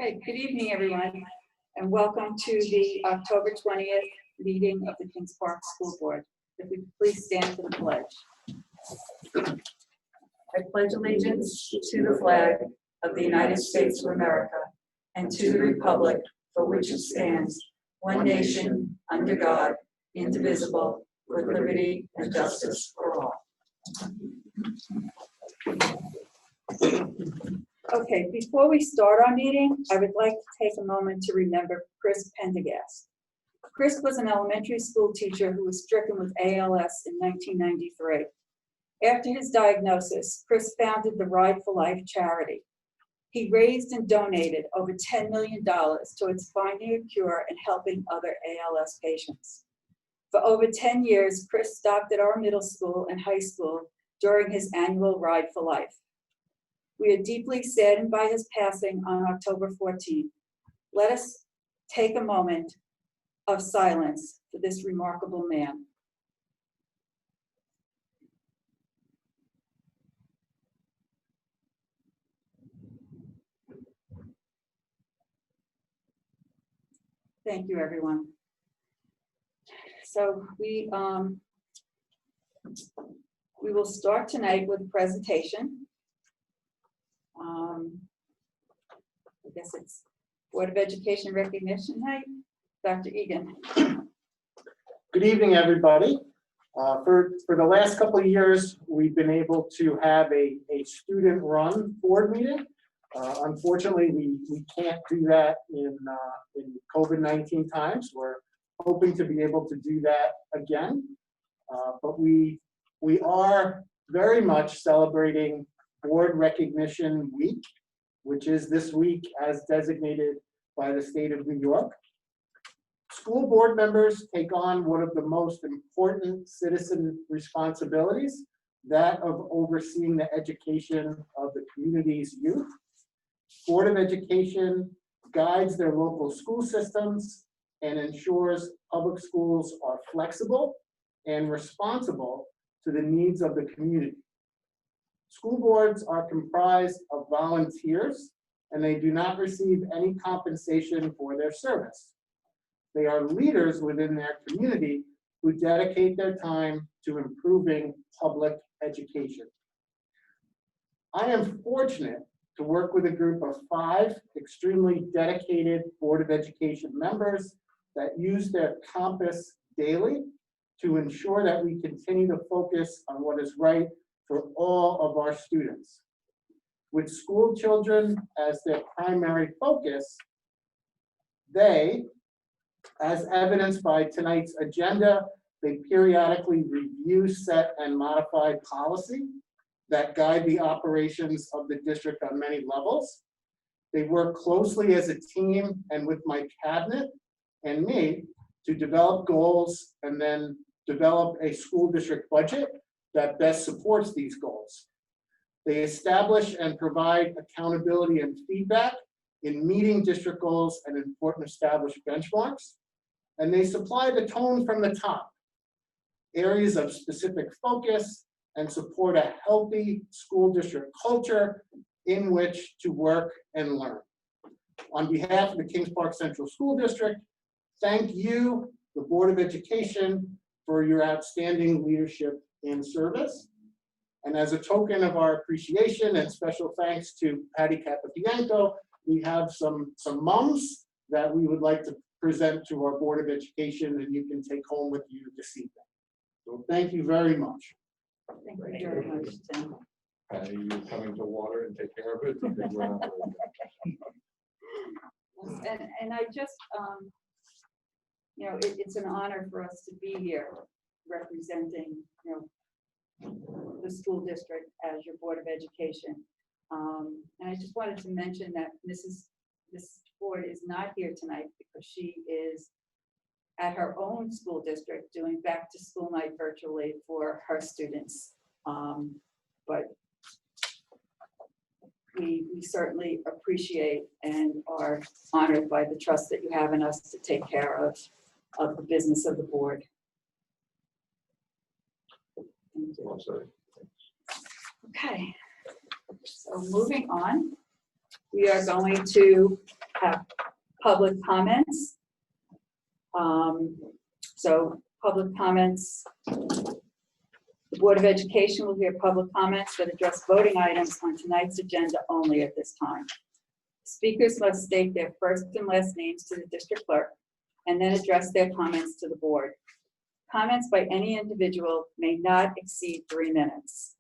Okay, good evening, everyone, and welcome to the October 20th meeting of the Kings Park School Board. If we could please stand for the pledge. I pledge allegiance to the flag of the United States of America and to the republic for which it stands, one nation, under God, indivisible, with liberty and justice for all. Okay, before we start our meeting, I would like to take a moment to remember Chris Pendergast. Chris was an elementary school teacher who was stricken with ALS in 1993. After his diagnosis, Chris founded the Ride for Life charity. He raised and donated over $10 million towards finding a cure and helping other ALS patients. For over 10 years, Chris stopped at our middle school and high school during his annual Ride for Life. We are deeply saddened by his passing on October 14th. Let us take a moment of silence for this remarkable man. Thank you, everyone. So we will start tonight with a presentation. I guess it's Board of Education recognition night. Dr. Egan. Good evening, everybody. For the last couple of years, we've been able to have a student-run board meeting. Unfortunately, we can't do that in COVID-19 times. We're hoping to be able to do that again, but we are very much celebrating Board Recognition Week, which is this week as designated by the state of New York. School board members take on one of the most important citizen responsibilities, that of overseeing the education of the community's youth. Board of Education guides their local school systems and ensures public schools are flexible and responsible to the needs of the community. School boards are comprised of volunteers, and they do not receive any compensation for their service. They are leaders within their community who dedicate their time to improving public education. I am fortunate to work with a group of 5 extremely dedicated Board of Education members that use their compass daily to ensure that we continue to focus on what is right for all of our students. With school children as their primary focus, they, as evidenced by tonight's agenda, they periodically review, set, and modify policy that guide the operations of the district on many levels. They work closely as a team and with my cabinet and me to develop goals and then develop a school district budget that best supports these goals. They establish and provide accountability and feedback in meeting district goals and important established benchmarks. And they supply the tone from the top, areas of specific focus, and support a healthy school district culture in which to work and learn. On behalf of the Kings Park Central School District, thank you, the Board of Education, for your outstanding leadership and service. And as a token of our appreciation and special thanks to Patty Capapianco, we have some mums that we would like to present to our Board of Education, and you can take home with you this evening. So thank you very much. Thank you very much, Tim. Patty, you coming to water and take care of it? And I just, you know, it's an honor for us to be here representing, you know, the school district as your Board of Education. And I just wanted to mention that Mrs. Ford is not here tonight because she is at her own school district doing back to school night virtually for her students. But we certainly appreciate and are honored by the trust that you have in us to take care of the business of the board. Thank you. Okay, so moving on. We are going to have public comments. So public comments, the Board of Education will hear public comments that address voting items on tonight's agenda only at this time. Speakers must state their first and last names to the district clerk and then address their comments to the board. Comments by any individual may not exceed 3 minutes.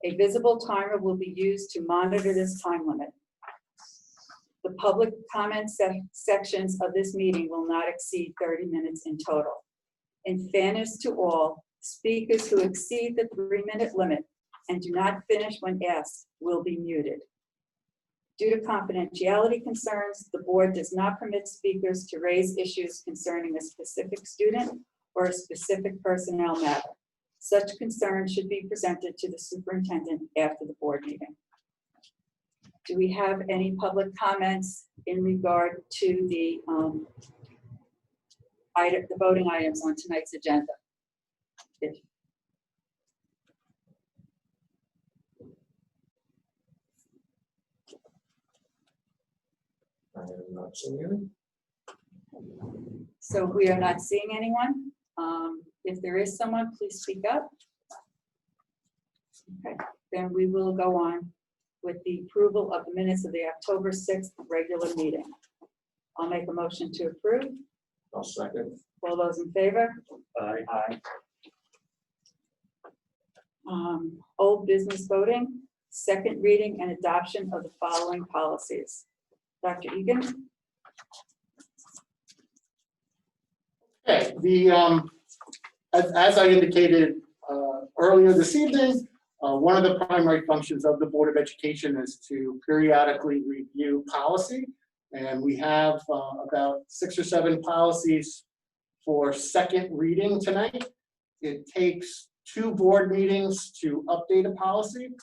A visible timer will be used to monitor this time limit. The public comment sections of this meeting will not exceed 30 minutes in total. In fairness to all, speakers who exceed the 3-minute limit and do not finish when asked will be muted. Due to confidentiality concerns, the board does not permit speakers to raise issues concerning a specific student or a specific personnel matter. Such concerns should be presented to the superintendent after the board meeting. Do we have any public comments in regard to the voting items on tonight's agenda? If I am not seeing any. So we are not seeing anyone. If there is someone, please speak up. Okay, then we will go on with the approval of the minutes of the October 6th regular meeting. I'll make a motion to approve. I'll second. All those in favor? Aye. Old business voting, second reading and adoption of the following policies. Dr. Egan? Okay, as I indicated earlier this evening, one of the primary functions of the Board of Education is to periodically review policy. And we have about 6 or 7 policies for second reading tonight. It takes 2 board meetings to update a policy.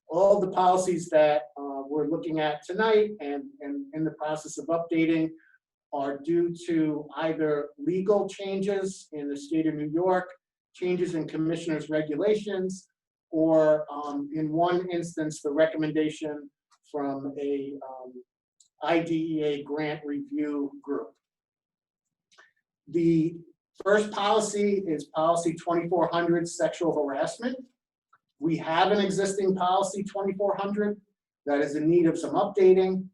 All the policies that we're looking at tonight and in the process of updating are due to either legal changes in the state of New York, changes in commissioners' regulations, or in one instance, the recommendation from a IDEA grant review group. The first policy is policy 2400, sexual harassment. We have an existing policy 2400 that is in need of some updating.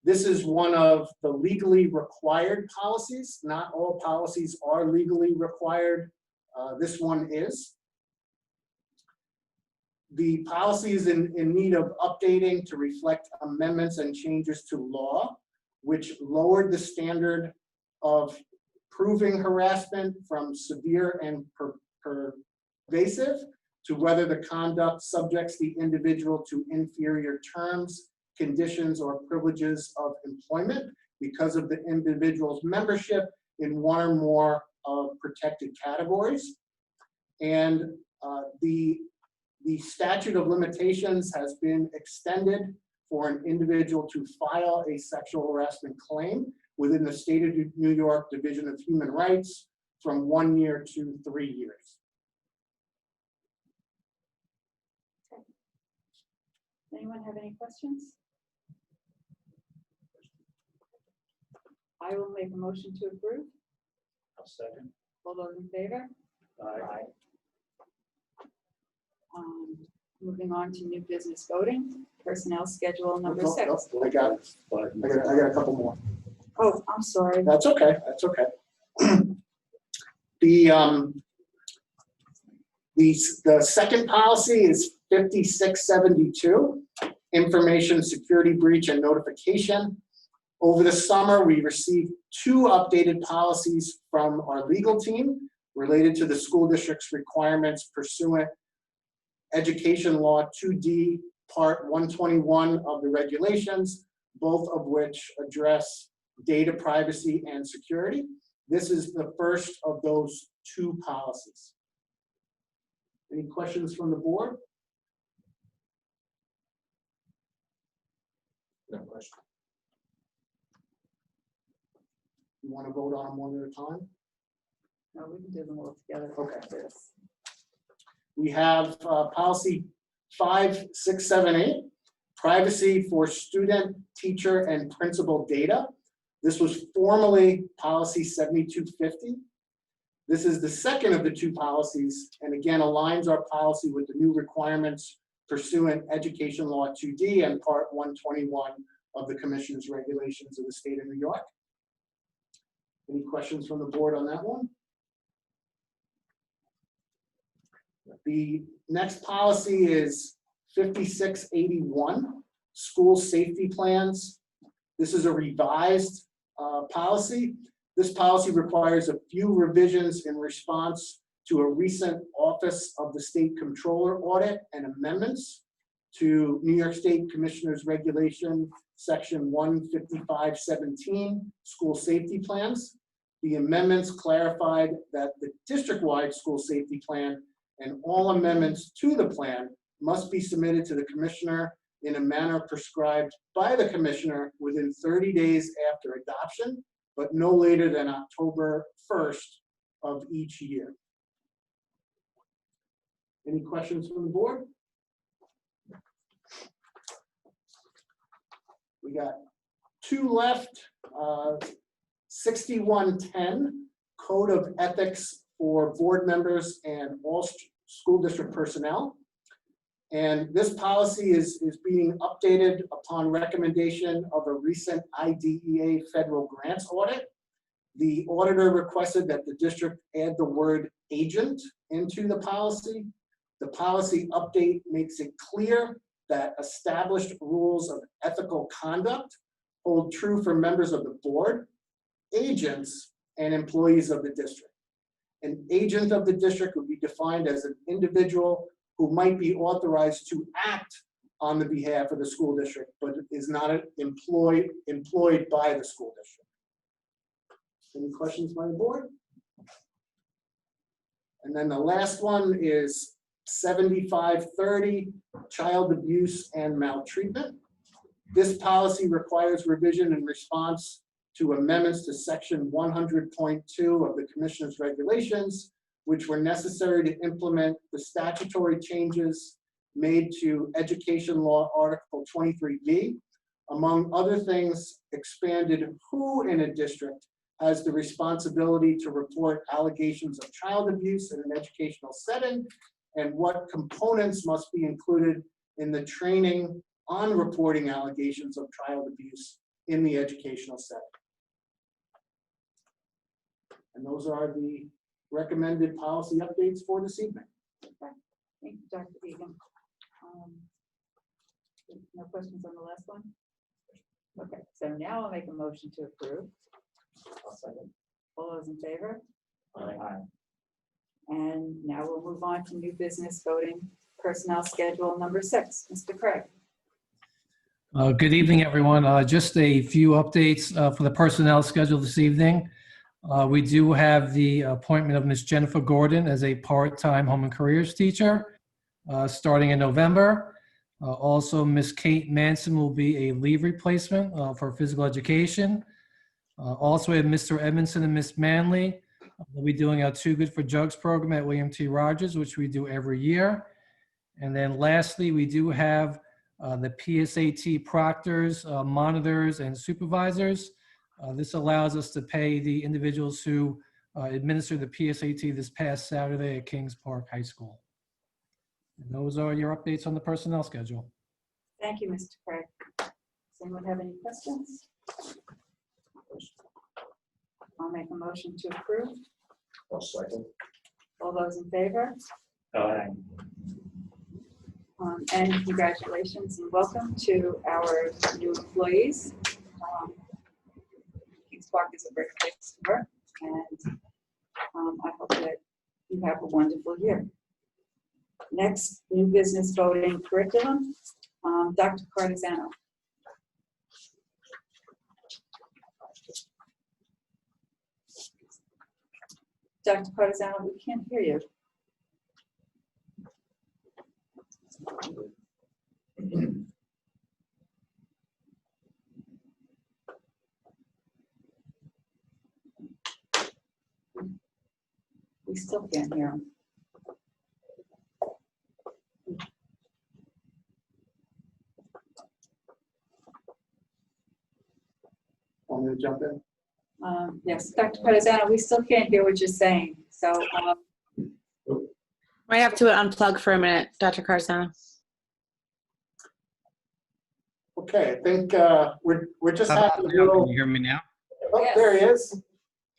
This is one of the legally required policies. Not all policies are legally required. This one is. The policy is in need of updating to reflect amendments and changes to law, which lowered the standard of proving harassment from severe and pervasive to whether the conduct subjects the individual to inferior terms, conditions, or privileges of employment because of the individual's membership in one or more of protected categories. And the statute of limitations has been extended for an individual to file a sexual harassment claim within the state of New York Division of Human Rights from 1 year to 3 years. Anyone have any questions? I will make a motion to approve. I'll second. All those in favor? Aye. Moving on to new business voting, personnel schedule number Oh, 6. oh, I got it. I got a couple more. Oh, I'm sorry. That's okay. That's okay. The second policy is 5672, information security breach and notification. Over the summer, we received 2 updated policies from our legal team related to the school district's requirements pursuant Education Law 2D, Part 121 of the regulations, both of which address data privacy and security. This is the first of those 2 policies. Any questions from the board? No question. You want to vote on them one at a time? No, we can do them all together. Okay. Yes. We have policy 5678, privacy for student, teacher, and principal data. This was formerly policy 7250. This is the second of the two policies, and again aligns our policy with the new requirements pursuant Education Law 2D and Part 121 of the Commissioner's Regulations of the State of New York. Any questions from the board on that one? The next policy is 5681, school safety plans. This is a revised policy. This policy requires a few revisions in response to a recent Office of the State Comptroller audit and amendments to New York State Commissioner's Regulation Section 15517, school safety plans. The amendments clarified that the district-wide school safety plan and all amendments to the plan must be submitted to the Commissioner in a manner prescribed by the Commissioner within 30 days after adoption, but no later than October 1st of each year. Any questions from the board? We got two left. 6110, Code of Ethics for Board Members and all school district personnel. And this policy is being updated upon recommendation of a recent IDEA federal grants audit. The auditor requested that the district add the word agent into the policy. The policy update makes it clear that established rules of ethical conduct hold true for members of the board, agents, and employees of the district. An agent of the district would be defined as an individual who might be authorized to act on the behalf of the school district, but is not employed by the school district. Any questions by the board? And then the last one is 7530, child abuse and maltreatment. This policy requires revision in response to amendments to section 100.2 of the Commissioner's Regulations, which were necessary to implement the statutory changes made to Education Law Article 23B. Among other things, expanded who in a district has the responsibility to report allegations of child abuse in an educational setting, and what components must be included in the training on reporting allegations of child abuse in the educational setting. And those are the recommended policy updates for this evening. Okay. Thank you, Dr. Egan. No questions on the last one? Okay, so now I'll make a motion to approve. I'll second. All those in favor? Aye. And now we'll move on to new business voting personnel schedule number 6. Mr. Craig. Good evening, everyone. Just a few updates for the personnel schedule this evening. We do have the appointment of Ms. Jennifer Gordon as a part-time home and careers teacher starting in November. Also, Ms. Kate Manson will be a leave replacement for physical education. Also, we have Mr. Edmondson and Ms. Manley. We'll be doing our Too Good for Jugs program at William T. Rogers, which we do every year. And then lastly, we do have the PSAT proctors, monitors, and supervisors. This allows us to pay the individuals who administered the PSAT this past Saturday at Kings Park High School. And those are your updates on the personnel schedule. Thank you, Mr. Craig. Does anyone have any questions? I'll make a motion to approve. I'll second. All those in favor? Aye. And congratulations and welcome to our new employees. Kings Park is a great place to work, and I hope that you have a wonderful year. Next, new business voting curriculum. Dr. Cardizano. Dr. Cardizano, we can't hear you. We still can't hear him. me to jump in? Yes, Dr. Partizano, we still can't hear what you're saying, so, I have to unplug for a minute, Dr. Carzano. Okay, I think we're just How having about a now? Can little. you hear me now? Oh, there he is.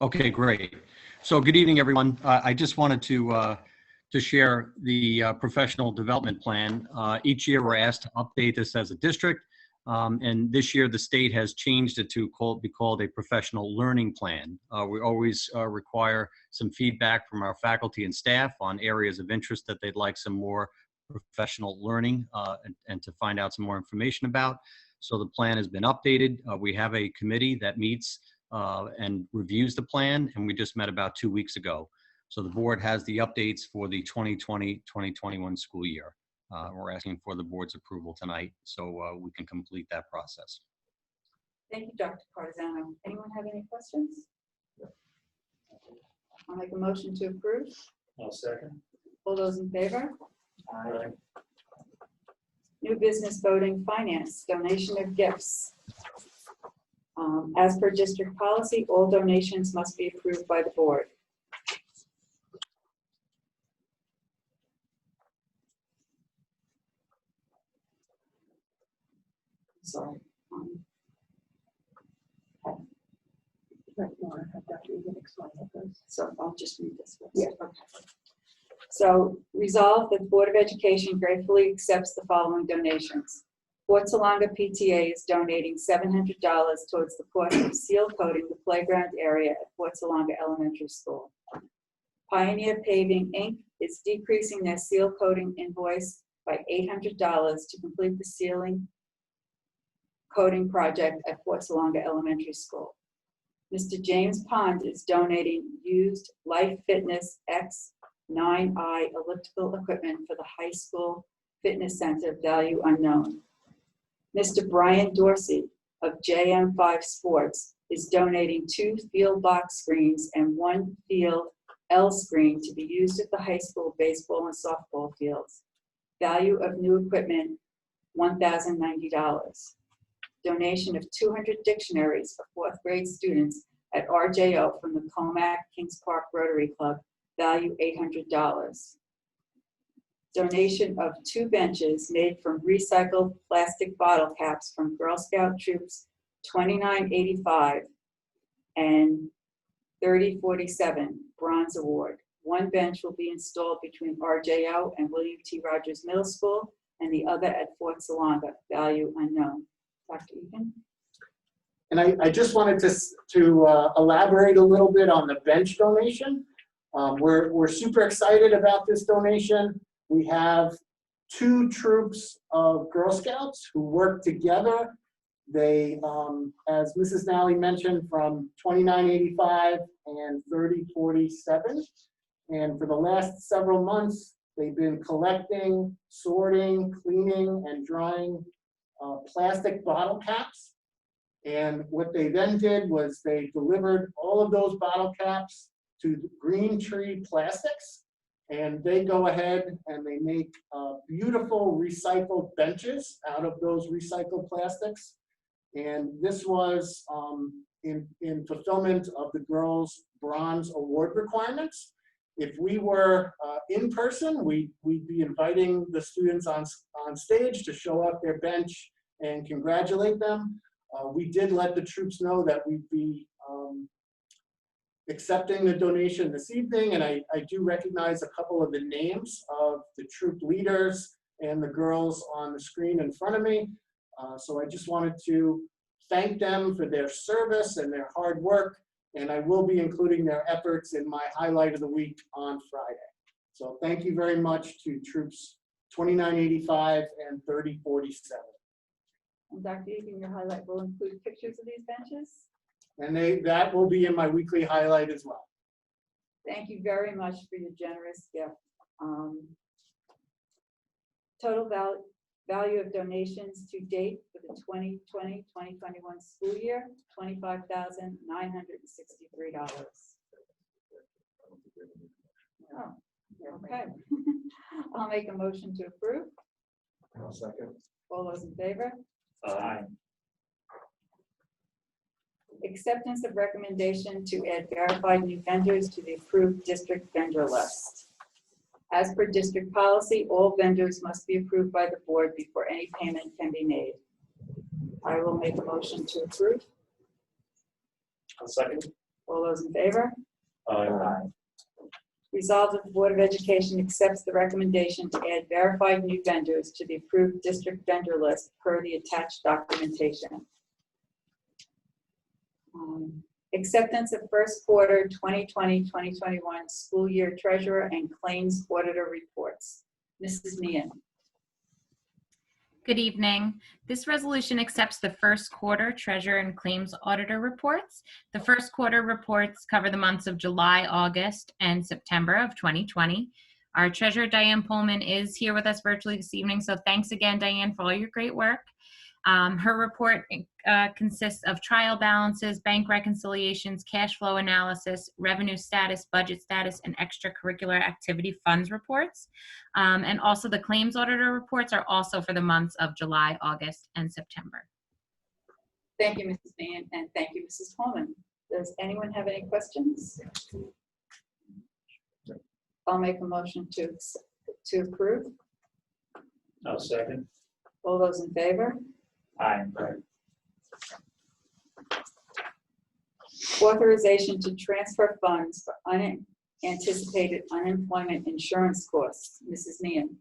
Okay, great. So good evening, everyone. I just wanted to share the professional development plan. Each year, we're asked to update this as a district. And this year, the state has changed it to be called a professional learning plan. We always require some feedback from our faculty and staff on areas of interest that they'd like some more professional learning and to find out some more information about. So the plan has been updated. We have a committee that meets and reviews the plan, and we just met about 2 weeks ago. So the board has the updates for the 2020-2021 school year. We're asking for the board's approval tonight so we can complete that process. thank you, Dr. Partizano. Anyone have any questions? I'll make a motion to approve. I'll second. All those in favor? Aye. New business voting finance, donation of gifts. As per district policy, all donations must be approved by the board. Sorry. So I'll just read this first. Yeah. Okay. So resolve that the Board of Education gratefully accepts the following donations. Fort Salonga PTA is donating $700 towards the cost of seal coating the playground area at Fort Salonga Elementary School. Pioneer Paving, Inc. is decreasing their seal coating invoice by $800 to complete the sealing coating project at Fort Salonga Elementary School. Mr. James Pond is donating used Life Fitness X9i elliptical equipment for the high school fitness center, value unknown. Mr. Brian Dorsey of JM5 Sports is donating 2 field box screens and 1 field L screen to be used at the high school baseball and softball fields. Value of new equipment, $1,090. Donation of 200 dictionaries for 4th grade students at RJO from the Comac Kings Park Rotary Club, value $800. Donation of 2 benches made from recycled plastic bottle caps from Girl Scout Troops 2985 and 3047 Bronze Award. 1 bench will be installed between RJO and William T. Rogers Middle School and the other at Fort Salonga, value unknown. Dr. Egan? And I just wanted to elaborate a little bit on the bench donation. We're super excited about this donation. We have 2 troops of Girl Scouts who work together. They, as Mrs. Nally mentioned, from 2985 and 3047. And for the last several months, they've been collecting, sorting, cleaning, and drying plastic bottle caps. And what they then did was they delivered all of those bottle caps to Green Tree Plastics, and they go ahead and they make beautiful recycled benches out of those recycled plastics. And this was in fulfillment of the girls' bronze award requirements. If we were in person, we'd be inviting the students on stage to show up their bench and congratulate them. We did let the troops know that we'd be accepting the donation this evening, and I do recognize a couple of the names of the troop leaders and the girls on the screen in front of me. So I just wanted to thank them for their service and their hard work, and I will be including their efforts in my highlight of the week on Friday. So thank you very much to troops 2985 and 3047. And Dr. Egan, your highlight will include pictures of these benches. And that will be in my weekly highlight as well. Thank you very much for your generous gift. Total value of donations to date for the 2020-2021 school year, $25,963. Oh, okay. I'll make a motion to approve. I'll second. All those in favor? Aye. Acceptance of recommendation to add verified new vendors to the approved district vendor list. As per district policy, all vendors must be approved by the board before any payment can be made. I will make a motion to approve. I'll second. All those in favor? Aye. Resolved that the Board of Education accepts the recommendation to add verified new vendors to the approved district vendor list per the attached documentation. Acceptance of first quarter 2020-2021 school year treasurer and claims auditor reports. Mrs. Meehan. Good evening. This resolution accepts the first quarter treasurer and claims auditor reports. The first quarter reports cover the months of July, August, and September of 2020. Our treasurer, Diane Pullman, is here with us virtually this evening, so thanks again, Diane, for all your great work. Her report consists of trial balances, bank reconciliations, cash flow analysis, revenue status, budget status, and extracurricular activity funds reports. And also the claims auditor reports are also for the months of July, August, and September. Thank you, Mrs. Meehan, and thank you, Mrs. Pullman. Does anyone have any questions? I'll make a motion to approve. I'll second. All those in favor? Aye. Authorization to transfer funds for unanticipated unemployment insurance costs. Mrs. Meehan.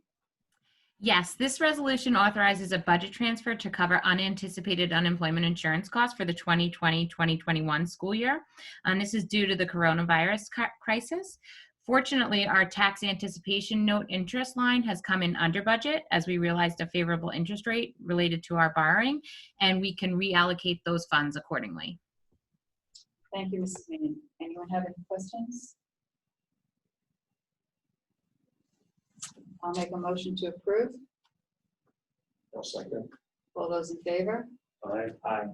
Yes, this resolution authorizes a budget transfer to cover unanticipated unemployment insurance costs for the 2020-2021 school year. And this is due to the coronavirus crisis. Fortunately, our tax anticipation note interest line has come in under budget as we realized a favorable interest rate related to our borrowing, and we can reallocate those funds accordingly. Thank you, Mrs. Meehan. Anyone have any questions? I'll make a motion to approve. I'll second. All those in favor? Aye.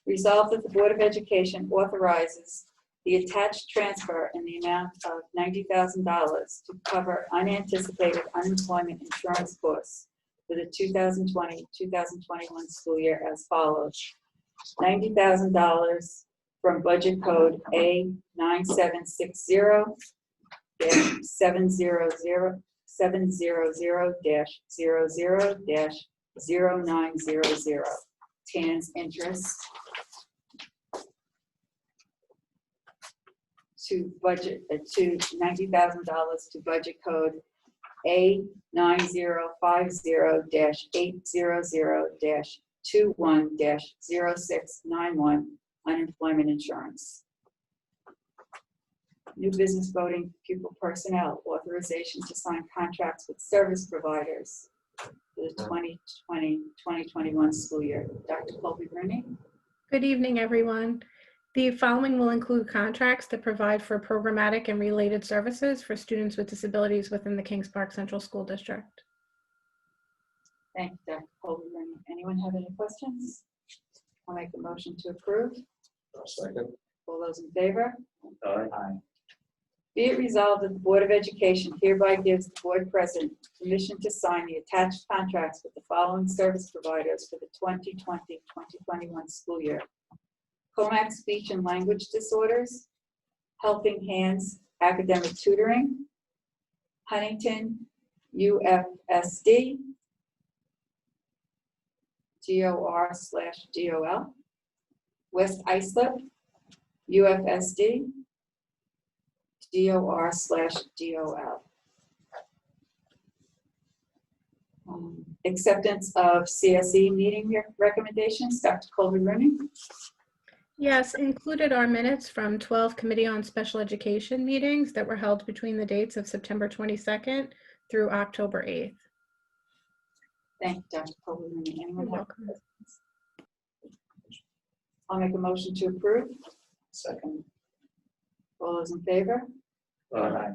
Resolved that the Board of Education authorizes the attached transfer in the amount of $90,000 to cover unanticipated unemployment insurance costs for the 2020-2021 school year as follows. $90,000 from budget code A9760700-00-0900 TAN's interest to budget to $90,000 to budget code A9050-800-21-0691 unemployment insurance. New business voting pupil personnel authorization to sign contracts with service providers for the 2020-2021 school year. Dr. Colby-Rooney. Good evening, everyone. The following will include contracts that provide for programmatic and related services for students with disabilities within the Kings Park Central School District. Thank you, Dr. Colby-Rooney. Anyone have any questions? I'll make a motion to approve. I'll second. All those in favor? Aye. Be it resolved that the Board of Education hereby gives the board president permission to sign the attached contracts with the following service providers for the 2020-2021 school year. Comac Speech and Language Disorders, Helping Hands Academic Tutoring, Huntington UFSD, GOR/DOL, West Islip, UFSD, DOR/DOL. Acceptance of CSE meeting recommendations. Dr. Colby-Rooney. Yes, included are minutes from 12 Committee on Special Education meetings that were held between the dates of September 22nd through October 8th. Thank you, Dr. Colby-Rooney. Anyone You're have welcome. questions? I'll make a motion to approve. Second. All those in favor? Aye.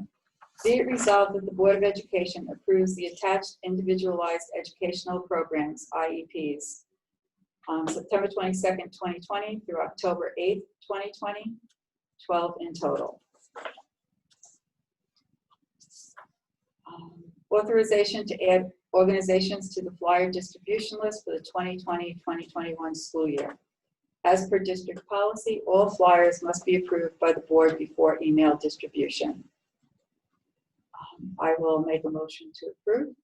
Be it resolved that the Board of Education approves the attached individualized educational programs, IEPs, on September 22nd, 2020 through October 8th, 2020, 12 in total. Authorization to add organizations to the flyer distribution list for the 2020-2021 school year. As per district policy, all flyers must be approved by the board before email distribution. I will make a motion to approve.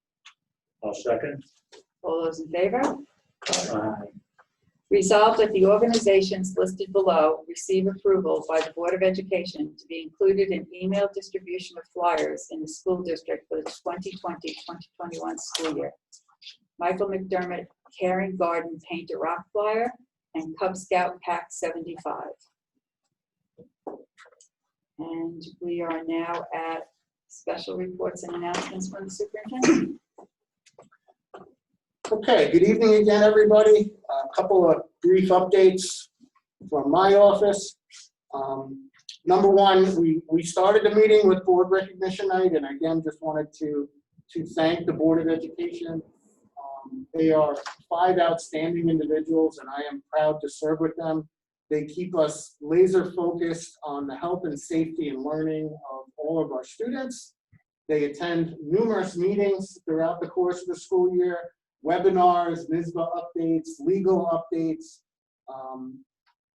I'll second. All those in favor? Aye. Resolved that the organizations listed below receive approval by the Board of Education to be included in email distribution of flyers in the school district for the 2020-2021 school year. Michael McDermott, Caring Garden Paint a Rock flyer, and Cub Scout Pack 75. And we are now at special reports and announcements from the superintendent. Okay, good evening again, everybody. A couple of brief updates from my office. Number one, we started the meeting with board recognition night, and again, just wanted to thank the Board of Education. They are 5 outstanding individuals, and I am proud to serve with them. They keep us laser focused on the health and safety and learning of all of our students. They attend numerous meetings throughout the course of the school year, webinars, NISBA updates, legal updates,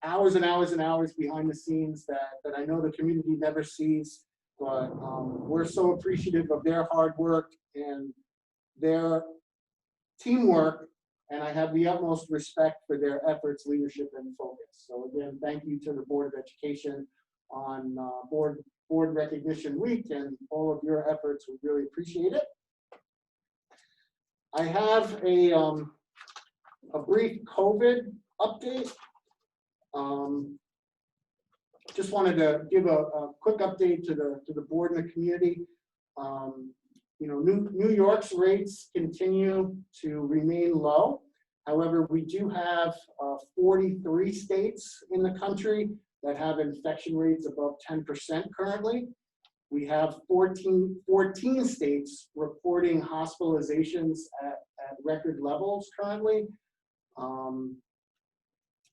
hours and hours and hours behind the scenes that I know the community never sees, but we're so appreciative of their hard work and their teamwork, and I have the utmost respect for their efforts, leadership, and focus. So again, thank you to the Board of Education on Board Recognition Week, and all of your efforts. We really appreciate it. I have a brief COVID update. Just wanted to give a quick update to the board and the community. You know, New York's rates continue to remain low. However, we do have 43 states in the country that have infection rates above 10% currently. We have 14 states reporting hospitalizations at record levels currently.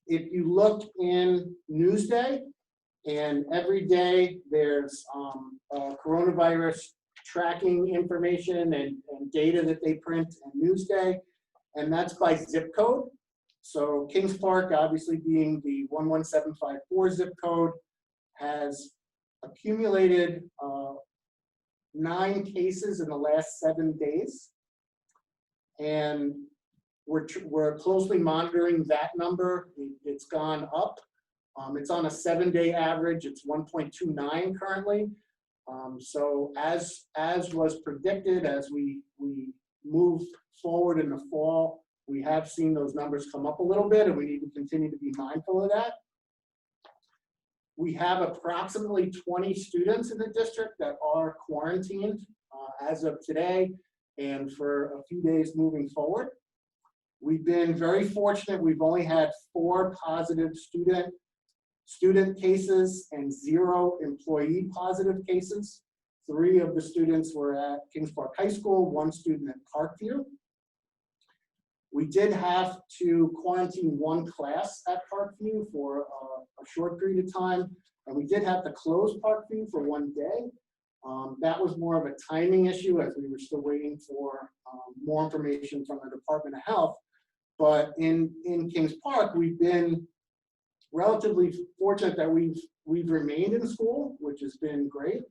If you look in Newsday, and every day there's coronavirus tracking information and data that they print in Newsday, and that's by zip code. So Kings Park, obviously being the 11754 zip code, has accumulated 9 cases in the last 7 days, and we're closely monitoring that number. It's gone up. It's on a 7-day average. It's 1.29 currently. So as was predicted, as we move forward in the fall, we have seen those numbers come up a little bit, and we need to continue to be mindful of that. We have approximately 20 students in the district that are quarantined as of today and for a few days moving forward. We've been very fortunate. We've only had 4 positive student cases and 0 employee positive cases. 3 of the students were at Kings Park High School, 1 student at Parkview. We did have to quarantine 1 class at Parkview for a short period of time, and we did have to close Parkview for 1 day. That was more of a timing issue, as we were still waiting for more information from the Department of Health. But in Kings Park, we've been relatively fortunate that we've remained in school, which has been great.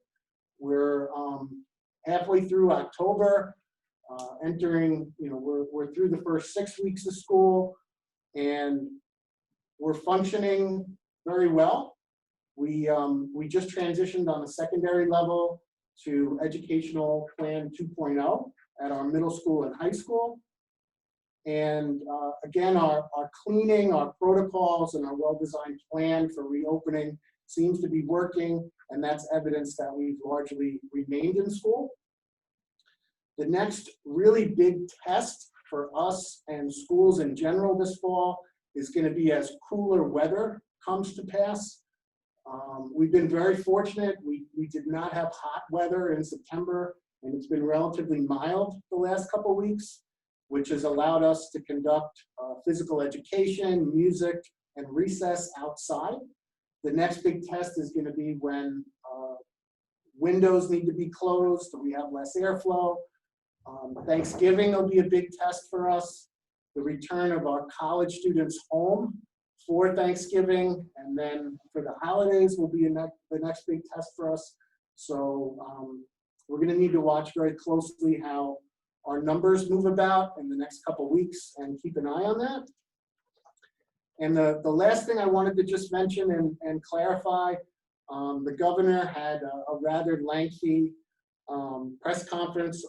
We're halfway through October, entering, we're through the first 6 weeks of school, and we're functioning very well. We just transitioned on a secondary level to Educational Plan 2.0 at our middle school and high school. And again, our cleaning, our protocols, and our well-designed plan for reopening seems to be working, and that's evidence that we've largely remained in school. The next really big test for us and schools in general this fall is going to be as cooler weather comes to pass. We've been very fortunate. We did not have hot weather in September, and it's been relatively mild the last couple weeks, which has allowed us to conduct physical education, music, and recess outside. The next big test is going to be when windows need to be closed, so we have less airflow. Thanksgiving will be a big test for us. The return of our college students home for Thanksgiving, and then for the holidays will be the next big test for us. So we're going to need to watch very closely how our numbers move about in the next couple of weeks and keep an eye on that. And the last thing I wanted to just mention and clarify, the governor had a rather lengthy press conference